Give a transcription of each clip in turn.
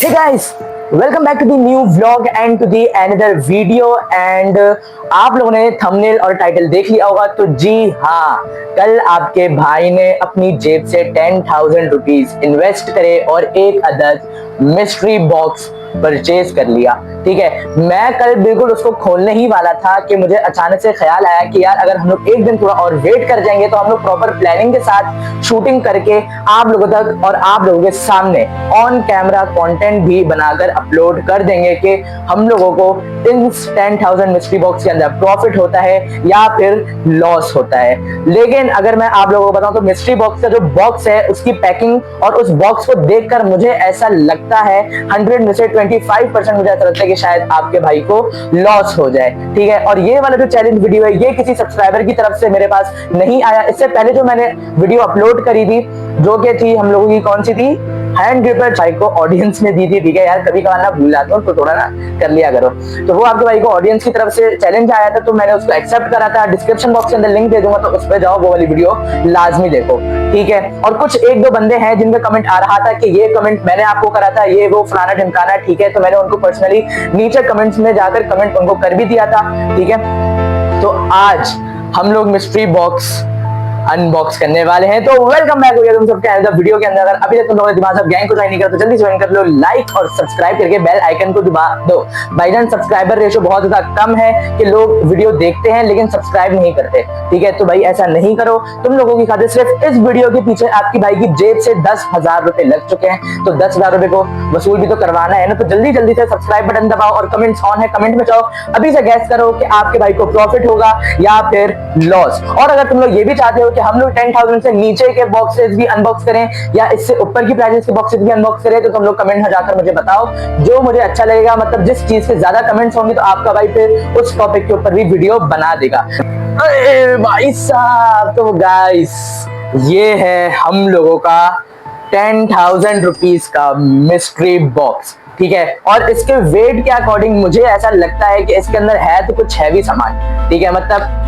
Hey guys, welcome back to the new vlog and to the another video and आप लोगों ने thumbnail और title देख लिया होगा। तो जी हाँ, कल आपके भाई ने अपनी जेब से 10,000 रुपीज इन्वेस्ट करे और एक अदद मिस्ट्री बॉक्स परचेज कर लिया। ठीक है, मैं कल बिल्कुल उसको खोलने ही वाला था कि मुझे अचानक से ख्याल आया कि यार अगर हम लोग एक दिन थोड़ा और वेट कर जाएंगे तो हम लोग प्रॉपर प्लानिंग के साथ शूटिंग करके आप लोगों तक और आप लोगों के सामने ऑन कैमरा कंटेंट भी बनाकर अपलोड कर देंगे कि हम लोगों को इन 10,000 मिस्ट्री बॉक्स के अंदर प्रॉफिट होता है या फिर लॉस होता है। लेकिन अगर मैं आप लोगों को बताऊं तो मिस्ट्री बॉक्स का जो बॉक्स है उसकी पैकिंग और उस बॉक्स को देखकर मुझे ऐसा लगता है 100 में से 25% मुझे ऐसा लगता है कि शायद आपके भाई को लॉस हो जाए। ठीक है, और ये वाला जो चैलेंज वीडियो है ये किसी सब्सक्राइबर की तरफ से मेरे पास नहीं आया। इससे पहले जो मैंने वीडियो अपलोड करी थी जो कि थी हम लोगों की कौन सी थी, हैंड ग्रिपर भाई को ऑडियंस ने दी थी। ठीक है यार, कभी कभार ना भूल जाता हूँ तो थोड़ा ना कर लिया करो। तो वो आपके भाई को ऑडियंस की तरफ से चैलेंज आया था तो मैंने उसको एक्सेप्ट करा था। डिस्क्रिप्शन बॉक्स के अंदर लिंक दे दूंगा तो उस पर जाओ, वो वाली वीडियो लाजमी देखो। ठीक है, और कुछ एक दो बंदे हैं जिनका कमेंट आ रहा था कि ये कमेंट मैंने आपको करा था, ये वो फलाना ढिमकाना। ठीक है, तो मैंने उनको पर्सनली नीचे कमेंट्स में जाकर कमेंट उनको कर भी दिया था। ठीक है, तो आज हम लोग मिस्ट्री बॉक्स अनबॉक्स करने वाले हैं। तो वेलकम बैक हो गया तुम सबके अंदर वीडियो के अंदर। अगर अभी तक तुम लोगों ने दिमाग से गैंग को ज्वाइन नहीं करा तो जल्दी ज्वाइन कर लो, लाइक और सब्सक्राइब करके बेल आइकन को दबा दो। भाईजान सब्सक्राइबर रेशो बहुत ज्यादा कम है कि लोग वीडियो देखते हैं लेकिन सब्सक्राइब नहीं करते। ठीक है, तो भाई ऐसा नहीं करो। तुम लोगों की खातिर सिर्फ इस वीडियो के पीछे आपकी भाई की जेब से 10,000 रुपए लग चुके हैं, तो 10,000 रुपए को वसूल भी तो करवाना है ना। तो जल्दी जल्दी से सब्सक्राइब बटन दबाओ और कमेंट्स ऑन है, कमेंट में जाओ, अभी से गैस करो कि आपके भाई को प्रॉफिट होगा या फिर लॉस। और अगर तुम लोग ये भी चाहते हो कि हम लोग 10,000 से नीचे के बॉक्सेस भी अनबॉक्स करें या इससे ऊपर की प्राइजेस के बॉक्सेस भी अनबॉक्स करें तो तुम लोग कमेंट में जाकर मुझे बताओ, जो मुझे अच्छा लगेगा। मतलब जिस चीज के ज्यादा कमेंट्स होंगे तो आपका भाई फिर उस टॉपिक के ऊपर भी वीडियो बना देगा। अरे भाई साहब, तो गाइस ये है हम लोगों का 10,000 रुपीज का मिस्ट्री बॉक्स। ठीक है, और इसके वेट के अकॉर्डिंग मुझे ऐसा लगता है कि इसके अंदर है तो कुछ हैवी सामान। ठीक है, मतलब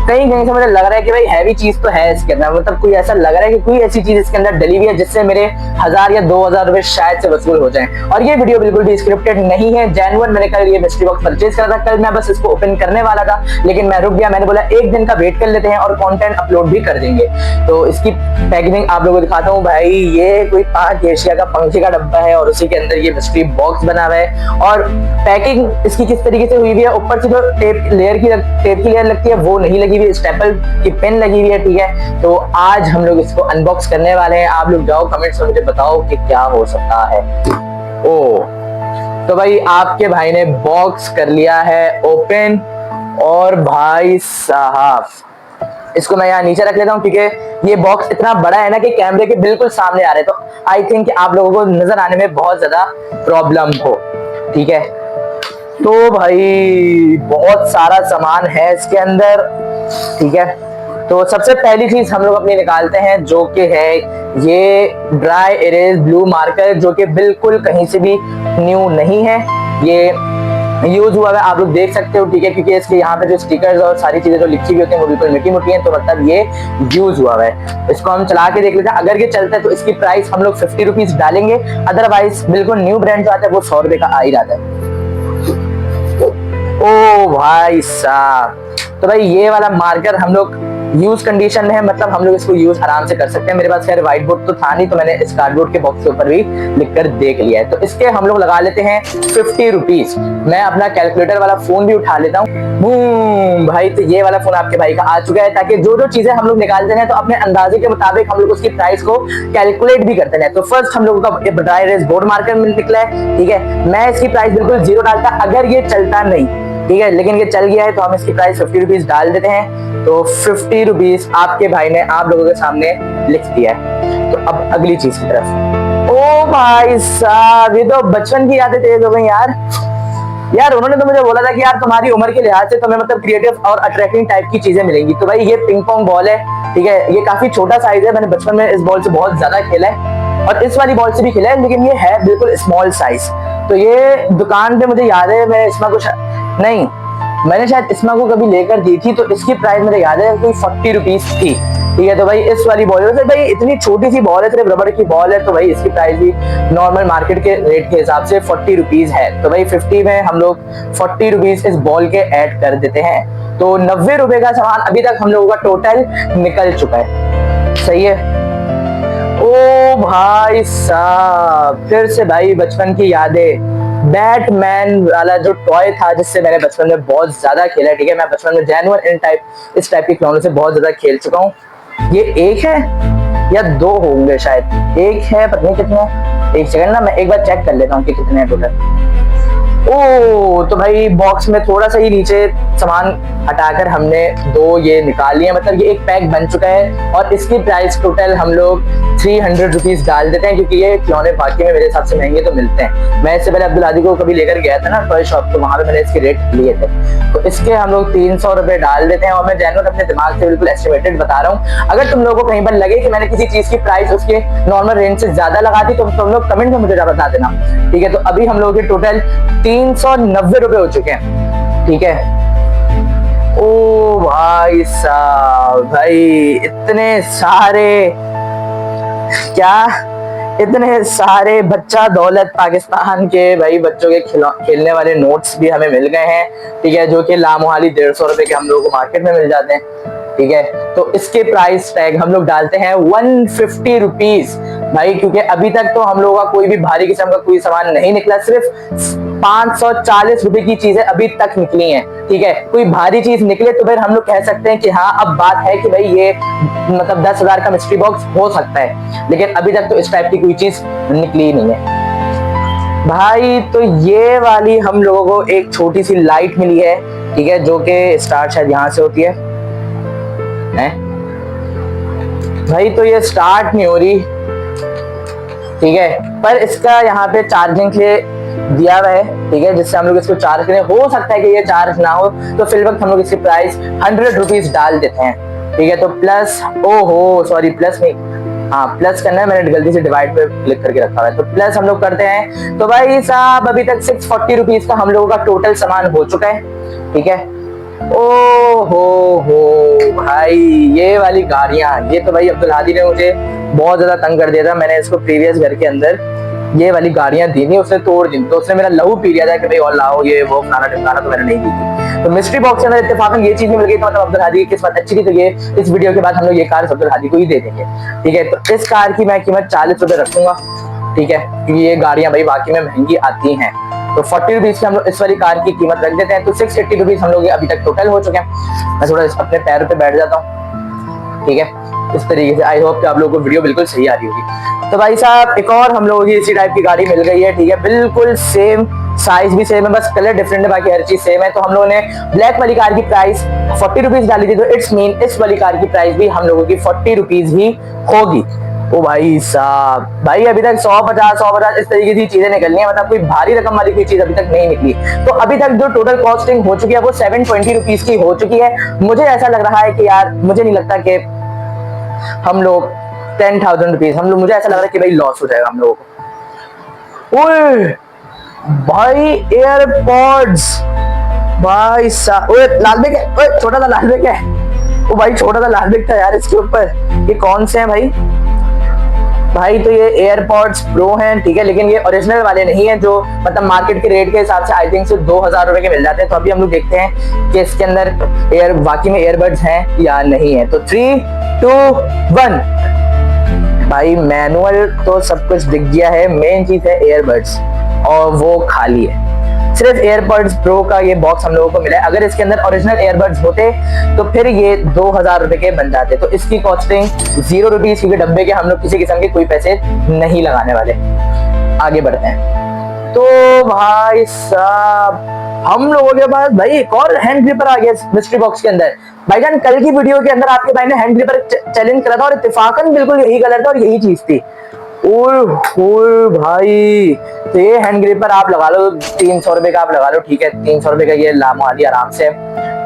कहीं कहीं से मुझे लग रहा है कि भाई हैवी चीज तो है इसके अंदर। मतलब कोई ऐसा लग रहा है कि कोई ऐसी चीज इसके अंदर डली हुई है जिससे मेरे 1,000 या 2,000 रुपए शायद से वसूल हो जाएं। और ये वीडियो बिल्कुल भी स्क्रिप्टेड नहीं है, जेन्युइन मैंने कल ये मिस्ट्री बॉक्स परचेज करा था। कल मैं बस इसको ओपन करने वाला था लेकिन मैं रुक गया। मैंने बोला एक दिन का वेट कर लेते हैं और कंटेंट अपलोड भी कर देंगे। तो इसकी पैकेजिंग आप लोगों को दिखाता हूँ। भाई ये कोई 5 एशिया का पंखे का डब्बा है और उसी के अंदर ये मिस्ट्री बॉक्स बना हुआ है। और पैकिंग इसकी किस तरीके से हुई हुई है, ऊपर से जो टेप की लेयर लगती है वो नहीं लगी हुई, स्टेपल की पेन लगी हुई है। ठीक है, तो आज हम लोग इसको अनबॉक्स करने वाले हैं। आप लोग जाओ कमेंट्स में मुझे बताओ कि क्या हो सकता है। ओ तो भाई आपके भाई ने बॉक्स कर लिया है ओपन। और भाई साहब इसको मैं यहाँ नीचे रख लेता हूँ क्योंकि ये बॉक्स इतना बड़ा है ना कि कैमरे के बिल्कुल सामने आ रहे, तो आई थिंक आप लोगों को नजर आने में बहुत ज्यादा प्रॉब्लम हो। ठीक है, तो भाई बहुत सारा सामान है इसके अंदर। ठीक है, तो सबसे पहली चीज हम लोग अपनी निकालते हैं जो कि है ये ड्राई इरेज ब्लू मार्कर, जो कि बिल्कुल कहीं से भी न्यू नहीं है, ये यूज हुआ है, आप लोग देख सकते हो। ठीक है, क्योंकि इसके यहाँ पे जो स्टिकर्स और सारी चीजें जो लिखी हुई होती हैं वो बिल्कुल मिट्टी मुट्टी हैं, तो मतलब ये यूज हुआ है। इसको हम चला के देख लेते हैं। अगर ये चलता है तो इसकी प्राइस हम लोग 50 रुपीज डालेंगे, अदरवाइज बिल्कुल न्यू ब्रांड जो आता है वो 100 रुपए का आ ही जाता है। ओ भाई साहब, तो भाई ये वाला मार्कर हम लोग यूज कंडीशन में है, मतलब हम लोग इसको यूज आराम से कर सकते हैं। मेरे पास खैर व्हाइट बोर्ड तो था नहीं तो मैंने इस कार्डबोर्ड के बॉक्स के ऊपर भी लिखकर देख लिया है। तो इसके हम लोग लगा लेते हैं 50 रुपीज। मैं अपना कैलकुलेटर वाला फोन भी उठा लेता हूँ। भाई तो ये वाला फोन आपके भाई का आ चुका है, ताकि जो जो चीजें हम लोग निकालते हैं तो अपने अंदाजे के मुताबिक हम लोग उसकी प्राइस को कैलकुलेट भी करते हैं। तो फर्स्ट हम लोगों का ड्राई इरेज बोर्ड मार्कर निकला है। ठीक है, मैं इसकी प्राइस बिल्कुल 0 डालता अगर ये चलता नहीं। ठीक है, लेकिन ये चल गया है तो हम इसकी प्राइस 50 रुपीज डाल देते हैं। तो 50 रुपीज आपके भाई ने आप लोगों के सामने लिख दिया है। तो अब अगली चीज की तरफ। ओ भाई साहब, ये तो बचपन की यादें तेज हो गई यार। यार उन्होंने तो मुझे बोला था कि यार तुम्हारी उम्र के लिहाज से तुम्हें मतलब क्रिएटिव और अट्रैक्टिव टाइप की चीजें मिलेंगी। तो भाई ये पिंग पोंग बॉल है। ठीक है, ये काफी छोटा साइज है, मैंने बचपन में इस बॉल से बहुत ज्यादा खेला है और इस वाली बॉल से भी खेला है, लेकिन ये है बिल्कुल स्मॉल साइज। तो ये दुकान पे मुझे याद है मैं इसमें कुछ नहीं, मैंने शायद इसमें को कभी लेकर दी थी, तो इसकी प्राइस मुझे याद है कोई 40 रुपीज थी। ठीक है। तो भाई इस वाली बॉल है, भाई इतनी छोटी सी बॉल है, सिर्फ रबड़ की बॉल है, तो भाई इसकी प्राइस भी नॉर्मल मार्केट के रेट के हिसाब से 40 रुपीज है। तो भाई 50 में हम लोग 40 रुपीज इस बॉल के ऐड कर देते हैं, तो 90 रुपए का सामान अभी तक हम लोगों का टोटल निकल चुका है। सही है। ओ भाई साहब, फिर से भाई बचपन की यादें। बैटमैन वाला जो टॉय था जिससे मैंने बचपन में बहुत ज्यादा खेला, ठीक है। मैं बचपन में जेन्युइन इस टाइप के खिलौनों से बहुत ज्यादा खेल चुका हूँ। ये एक है या दो होंगे शायद, एक है पता नहीं कितने। एक सेकंड ना, मैं एक बार चेक कर लेता हूँ कि कितने हैं टोटल। ओ तो भाई बॉक्स में थोड़ा सा ही नीचे सामान हटाकर हमने दो ये निकाल लिया, मतलब ये एक पैक बन चुका है। और इसकी प्राइस टोटल हम लोग 300 रुपीज डाल देते हैं, क्योंकि ये खिलौने बाकी में मेरे हिसाब से महंगे तो मिलते हैं। मैं इससे पहले अब्दुल हादी को कभी लेकर गया था ना टॉय शॉप, तो वहां पे मैंने इसके रेट लिए थे। तो इसके हम लोग 300 रुपए डाल देते हैं। और मैं जेन्युइन अपने दिमाग से बिल्कुल एस्टिमेटेड बता रहा हूँ। अगर तुम लोगों को कहीं पर लगे कि मैंने किसी चीज की प्राइस उसके नॉर्मल रेंज से ज्यादा लगा दी, तो तुम लोग कमेंट में मुझे बता देना, ठीक है। तो अभी हम लोगों के टोटल 390 रुपए हो चुके हैं, ठीक है। ओ भाई साहब, भाई इतने सारे बच्चा दौलत पाकिस्तान के भाई बच्चों के खेलने वाले नोट्स भी हमें मिल गए हैं, ठीक है। जो कि लामोहाली 150 रुपए के हम लोगों को मार्केट में मिल जाते हैं, ठीक है। तो इसके प्राइस टैग हम लोग डालते हैं 150 रुपीज भाई, क्योंकि अभी तक तो हम लोगों का कोई भी भारी किस्म का कोई सामान नहीं निकला। सिर्फ 540 रुपए की चीजें अभी तक निकली हैं, ठीक है। कोई भारी चीज निकले तो फिर हम लोग कह सकते हैं कि हाँ अब बात है कि भाई ये मतलब 10,000 का मिस्ट्री बॉक्स हो सकता है, लेकिन अभी तक तो इस टाइप की कोई चीज निकली ही नहीं है भाई। तो ये वाली हम लोगों को एक छोटी सी लाइट मिली है, ठीक है, जो कि स्टार्ट शायद यहाँ से होती है भाई। तो ये स्टार्ट नहीं हो रही, ठीक है, पर इसका यहाँ पे चार्जिंग के दिया हुआ है, ठीक है, जिससे हम लोग इसको चार्ज करें। हो सकता है कि ये चार्ज ना हो, तो फिर वक्त हम लोग इसकी प्राइस 100 रुपीज डाल देते हैं, ठीक है। तो प्लस, ओहो सॉरी प्लस नहीं, हाँ प्लस करना है, मैंने गलती से डिवाइड पे क्लिक करके रखा है, तो प्लस हम लोग करते हैं। तो भाई साहब अभी तक 640 रुपीज का हम लोगों का टोटल सामान हो चुका है, ठीक है। ओ हो भाई, ये वाली गाड़ियां, ये तो भाई अब्दुल हादी ने मुझे बहुत ज्यादा तंग कर दिया था। मैंने इसको प्रीवियस घर के अंदर ये वाली गाड़ियां दी थी, उसने तोड़ दी, तो उसने मेरा लहू पी लिया था कि भाई और लाओ ये वो फलाना ढिमकाना, तो मैंने नहीं दी थी। तो मिस्ट्री बॉक्स के अंदर इत्तेफाकन ये चीज मिल गई, तो मतलब अब्दुल हादी की किस्मत अच्छी थी। तो ये इस वीडियो के बाद हम लोग ये कार अब्दुल हादी को ही दे देंगे, ठीक है। तो इस कार की मैं कीमत 40 रुपए रखूंगा, ठीक है, क्योंकि ये गाड़ियां भाई बाकी में महंगी आती हैं। तो 40 रुपीज की हम लोग इस वाली कार की कीमत रख देते हैं। तो 680 रुपीज हम लोग अभी तक टोटल हो चुके हैं। मैं थोड़ा अपने पैरों पे बैठ जाता हूँ, ठीक है, इस तरीके से। आई होप कि आप लोगों को वीडियो बिल्कुल सही आ रही होगी। तो भाई साहब एक और हम लोगों की इसी टाइप की गाड़ी मिल गई है, ठीक है, बिल्कुल सेम, साइज भी सेम है, बस कलर डिफरेंट है, बाकी हर चीज सेम है। तो हम लोगों ने ब्लैक वाली कार की प्राइस 40 रुपीज डाली थी, तो इट्स मीन इस वाली कार की प्राइस भी हम लोगों की 40 रुपीज ही होगी। ओ भाई साहब, भाई अभी तक 150 इस तरीके की चीजें निकलनी है, मतलब कोई भारी रकम वाली कोई चीज अभी तक नहीं निकली। तो अभी तक जो टोटल कॉस्टिंग हो चुकी है वो 720 रुपीज की हो चुकी है। मुझे ऐसा लग रहा है कि यार मुझे नहीं लगता कि हम लोग 10,000 रुपीज, मुझे ऐसा लग रहा है कि भाई लॉस हो जाएगा हम लोगों को। ओए भाई एयरपॉड्स, भाई साहब, ओए लाल बैग है, ओए छोटा सा लाल बैग है, ओ भाई छोटा सा लाल बैग था यार इसके ऊपर। ये कौन से हैं भाई? तो ये एयरपॉड्स प्रो हैं, ठीक है, लेकिन ये ओरिजिनल वाले नहीं है, जो मतलब मार्केट के रेट के हिसाब से आई थिंक से 2,000 रुपए के मिल जाते हैं। तो अभी हम लोग देखते हैं कि इसके अंदर वाकई में एयरबड्स हैं या नहीं है। तो 3, 2, 1 भाई, मैनुअल तो सब कुछ दिख गया है, मेन चीज है एयरबड्स, और वो खाली है। सिर्फ एयरबड्स प्रो का ये बॉक्स हम लोगों को मिला है। अगर इसके अंदर ओरिजिनल एयरबड्स होते तो फिर ये 2,000 रुपए के बन जाते। तो इसकी कॉस्टिंग 0 रुपीज, क्योंकि डब्बे के हम लोग किसी किस्म के कोई पैसे नहीं लगाने वाले। आगे बढ़ते हैं। तो भाई साहब हम लोगों के पास भाई एक और हैंड ग्रिपर आ गया मिस्ट्री बॉक्स के अंदर। भाईजान कल की वीडियो के अंदर आपके भाई ने हैंड ग्रिपर चैलेंज करा था, और इत्तेफाकन बिल्कुल यही कलर था और यही चीज थी। ओए भाई, तो ये हैंड ग्रिपर आप लगा लो, 300 रुपए का आप लगा लो, ठीक है, 300 रुपए का ये लामोहाली आराम से,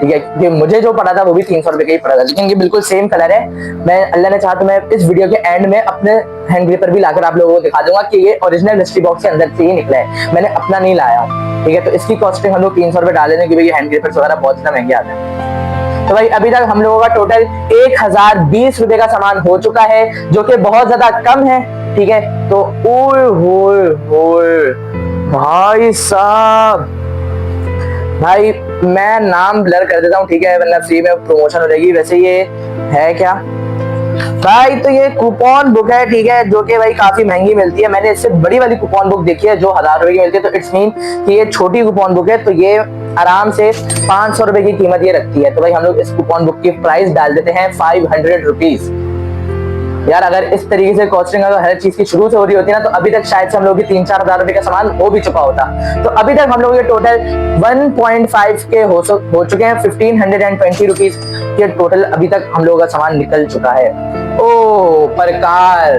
ठीक है, क्योंकि मुझे जो पड़ा था वो भी 300 रुपए का ही पड़ा था, लेकिन ये बिल्कुल सेम कलर है। मैं अल्लाह ने चाहा तो मैं इस वीडियो के एंड में अपने हैंड ग्रिपर भी लाकर आप लोगों को दिखा दूंगा कि ये ओरिजिनल मिस्ट्री बॉक्स के अंदर से ही निकला है, मैंने अपना नहीं लाया, ठीक है। तो इसकी कॉस्टिंग हम लोग 300 रुपए डाल देंगे, क्योंकि ये हैंड ग्रिपर वगैरह बहुत ज्यादा महंगे आते हैं। तो भाई अभी तक हम लोगों का टोटल 1020 रुपए का सामान हो चुका है, जो कि बहुत ज्यादा कम है। ठीक है, तो ओए होए होए भाई साहब, भाई मैं नाम ब्लर कर देता हूँ, ठीक है, वरना फ्री में प्रमोशन हो जाएगी। वैसे ये है क्या भाई, तो ये कूपन बुक है, ठीक है, जो कि भाई काफी महंगी मिलती है। मैंने इससे बड़ी वाली कूपन बुक देखी है जो 1000 रुपए की मिलती है, तो इट्स मीन कि ये छोटी कूपन बुक है, तो ये आराम से 500 रुपए की कीमत ये रखती है। तो भाई हम लोग इस कूपन बुक की प्राइस डाल देते हैं 500 रुपीज। यार अगर इस तरीके से कॉस्टिंग अगर हर चीज की शुरू से हो रही होती ना, तो अभी तक शायद से हम लोग की 3-4 हजार रुपए का सामान हो भी चुका होता। तो अभी तक हम लोग ये टोटल 1.5 के हो चुके हैं। 1520 रुपीज के टोटल अभी तक हम लोगों का सामान निकल चुका है। ओ प्रकार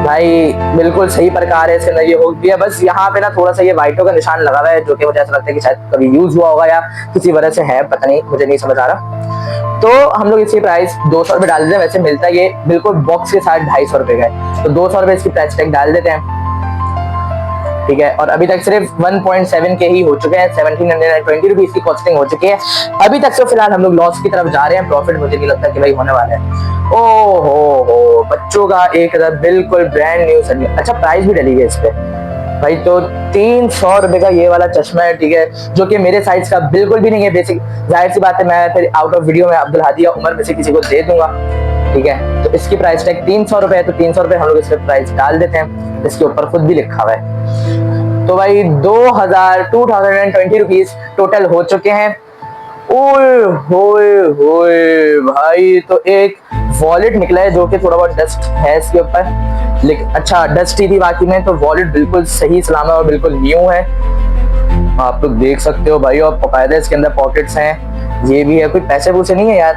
भाई, बिल्कुल सही प्रकार है इसके अंदर, ये हो गया। बस यहाँ पे ना थोड़ा सा ये वाइटो का निशान लगा हुआ है, जो कि मुझे ऐसा लगता है कि शायद कभी यूज हुआ होगा या किसी वजह से है, पता नहीं, मुझे नहीं समझ आ रहा। तो हम लोग इसकी प्राइस 200 रुपए डाल देते हैं। वैसे मिलता है ये बिल्कुल बॉक्स के साथ 250 रुपए का है, तो 200 रुपए इसकी प्राइस टैग डाल देते हैं। ठीक है, और अभी तक सिर्फ 1.7 के ही हो चुके हैं। 1720 रुपीज की कॉस्टिंग हो चुकी है अभी तक। तो फिलहाल हम लोग लॉस की तरफ जा रहे हैं, प्रॉफिट मुझे नहीं लगता कि भाई होने वाला है। ओ हो बच्चों का 1000 बिल्कुल ब्रांड न्यू सर। अच्छा प्राइस भी डली है इस पे भाई, तो 300 रुपए का ये वाला चश्मा है, ठीक है, जो कि मेरे साइज का बिल्कुल भी नहीं है। बेसिक जाहिर सी बात है, मैं फिर आउट ऑफ वीडियो में अब्दुल हादी या उमर में से किसी को दे दूंगा। ठीक है, तो इसकी प्राइस टैग 300 रुपए है, तो 300 रुपए हम लोग इसके प्राइस डाल देते हैं। इसके ऊपर खुद भी लिखा हुआ है। तो भाई 2020 रुपीज टोटल हो चुके हैं। ओए होए होए भाई, तो एक वॉलेट निकला है, जो कि थोड़ा बहुत डस्ट है इसके ऊपर, लेकिन अच्छा डस्ट ही थी बाकी में। तो वॉलेट बिल्कुल सही सलामत और बिल्कुल न्यू है, आप लोग देख सकते हो भाई। और बाकायदा इसके अंदर पॉकेट्स हैं, ये भी है। कोई पैसे पूसे नहीं है यार,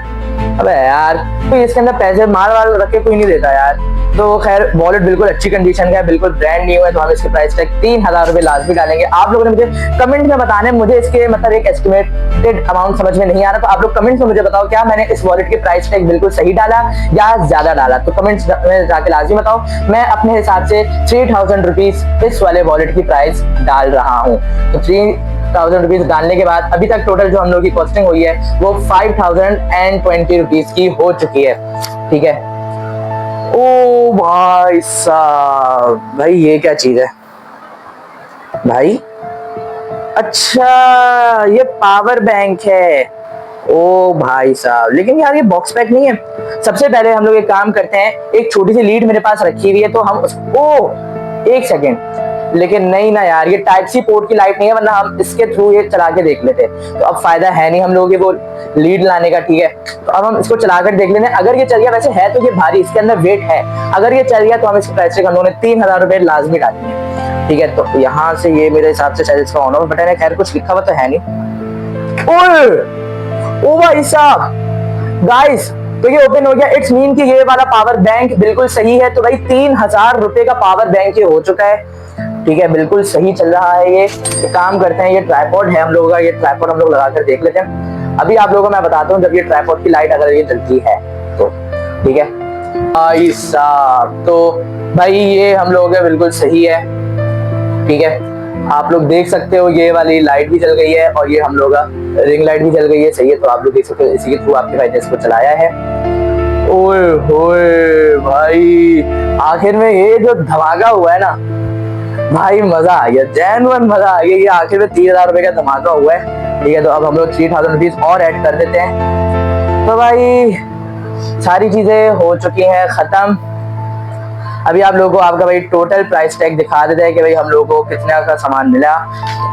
अबे यार कोई इसके अंदर पैसे मार वार रख के कोई नहीं देता यार। तो खैर वॉलेट बिल्कुल अच्छी कंडीशन का है, बिल्कुल ब्रांड न्यू है। तो हम इसके प्राइस टैग 3000 रुपए लाजमी डालेंगे। आप लोगों ने मुझे कमेंट में बताना है, मुझे इसके मतलब एक एस्टिमेटेड अमाउंट समझ में नहीं आ रहा, तो आप लोग कमेंट में मुझे बताओ क्या मैंने इस वॉलेट के प्राइस टैग बिल्कुल सही डाला या ज्यादा डाला। तो कमेंट्स में जाके लाजमी बताओ। मैं अपने हिसाब से 3000 रुपीज इस वाले वॉलेट की प्राइस डाल रहा हूँ। तो 3000 रुपीज डालने के बाद अभी तक टोटल जो हम लोग की कॉस्टिंग हुई है वो 5020 रुपीज की हो चुकी है। ठीक है, ओ भाई साहब, भाई ये क्या चीज है भाई? अच्छा ये पावर बैंक है। ओ भाई साहब, लेकिन यार ये बॉक्स पैक नहीं है। सबसे पहले हम लोग एक काम करते हैं, एक छोटी सी लीड मेरे पास रखी हुई है, तो हम ओ एक सेकेंड, लेकिन नहीं ना यार, ये टाइप सी पोर्ट की लाइट नहीं है, वरना हम इसके थ्रू ये चला के देख लेते। तो अब फायदा है नहीं हम लोगों के वो लीड लाने का। ठीक है, तो अब हम इसको चलाकर देख लेते हैं। अगर ये चल गया, वैसे है तो ये भारी, इसके अंदर वेट है, अगर ये चल गया तो हम इसके प्राइस हम लोगों ने 3000 रुपए लाजमी डालनी है। ठीक है, तो यहाँ से ये मेरे हिसाब से शायद इसका ऑन ऑफ बटन है, खैर कुछ लिखा हुआ तो है नहीं। ओ भाई साहब गाइस, तो ये ओपन हो गया। इट्स मीन कि ये वाला पावर बैंक बिल्कुल सही है। तो भाई 3000 रुपए का पावर बैंक ये हो चुका है। ठीक है, बिल्कुल सही चल रहा है। ये काम करते हैं, ये ट्राइपॉड है हम लोगों का, ये ट्राइपॉड हम लोग लगाकर देख लेते हैं। अभी आप लोगों को मैं बताता हूँ, जब ये ट्राइपॉड की लाइट अगर ये जलती है तो ठीक है भाई साहब। तो भाई ये हम लोगों का बिल्कुल सही है। ठीक है, आप लोग देख सकते हो ये वाली लाइट भी जल गई है और ये हम लोग का रिंग लाइट भी जल गई है। सही है, तो आप लोग देख सकते हो इसी के थ्रू आपके भाई ने इसको चलाया है। ओए होए भाई, आखिर में ये जो धमाका हुआ है ना भाई, मजा आ गया, जेन्युइन मजा आ गया। ये आखिर में 3000 रुपए का धमाका हुआ है। ठीक है, तो अब हम लोग 3000 रुपीज और ऐड कर देते हैं। तो भाई सारी चीजें हो चुकी हैं खत्म। अभी आप लोगों को आपका भाई टोटल प्राइस टैग दिखा देता है कि भाई हम लोगों को कितना का सामान मिला।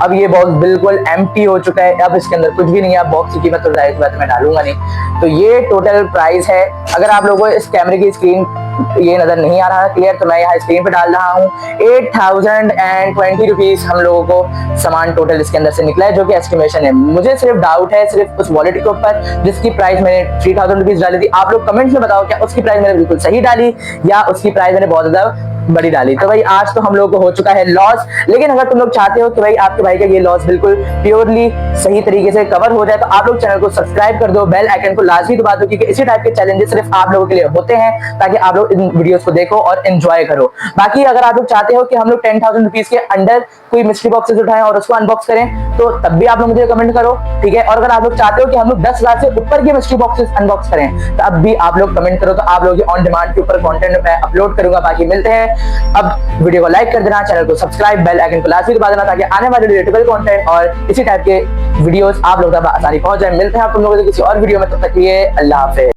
अब ये बॉक्स बिल्कुल एम्प्टी हो चुका है, अब इसके अंदर कुछ भी नहीं है। बॉक्स की कीमत तो जाहिर बात मैं डालूंगा नहीं। तो ये टोटल प्राइस है। अगर आप लोगों को इस कैमरे की स्क्रीन ये नजर नहीं आ रहा क्लियर, तो मैं यहाँ स्क्रीन पे डाल रहा हूँ। 8020 रुपीज हम लोगों को सामान टोटल इसके अंदर से निकला है, जो कि एस्टिमेशन है। मुझे सिर्फ डाउट है सिर्फ उस वॉलेट के ऊपर जिसकी प्राइस मैंने 3000 रुपीज डाली थी। आप लोग कमेंट्स में बताओ क्या उसकी प्राइस मैंने बिल्कुल सही डाली या उसकी प्राइस मैंने बहुत ज्यादा बड़ी डाली। तो भाई आज तो हम लोग को हो चुका है लॉस, लेकिन अगर तुम लोग चाहते हो कि भाई आपके भाई का ये लॉस बिल्कुल प्योरली सही तरीके से कवर हो जाए तो आप लोग चैनल को सब्सक्राइब कर दो, बेल आइकन को लाजमी दबा दो, क्योंकि इसी टाइप के चैलेंजेस सिर्फ आप लोगों के लिए होते हैं ताकि आप लोग इन वीडियोस को देखो और एंजॉय करो। बाकी अगर आप लोग चाहते हो कि हम लोग 10,000 रुपीज के अंडर कोई मिस्ट्री बॉक्सेस उठाएं और उसको अनबॉक्स करें तो तब भी आप लोग मुझे कमेंट करो, ठीक है। और अगर आप लोग चाहते हो कि हम लोग 10,000 से ऊपर के मिस्ट्री बॉक्सेस अनबॉक्स करें तब भी आप लोग कमेंट करो, तो आप लोग ऑन डिमांड के ऊपर कंटेंट मैं अपलोड करूंगा। बाकी मिलते हैं, अब वीडियो को लाइक कर देना, चैनल को सब्सक्राइब, बेल आइकन को लाजमी दबा देना ताकि आने वाले रिलेटेबल कंटेंट और इसी टाइप के वीडियोस आप लोग तक आसानी पहुंच जाए। मिलते हैं आप तुम लोगों से किसी और वीडियो में, तब तक के लिए अल्लाह हाफिज़।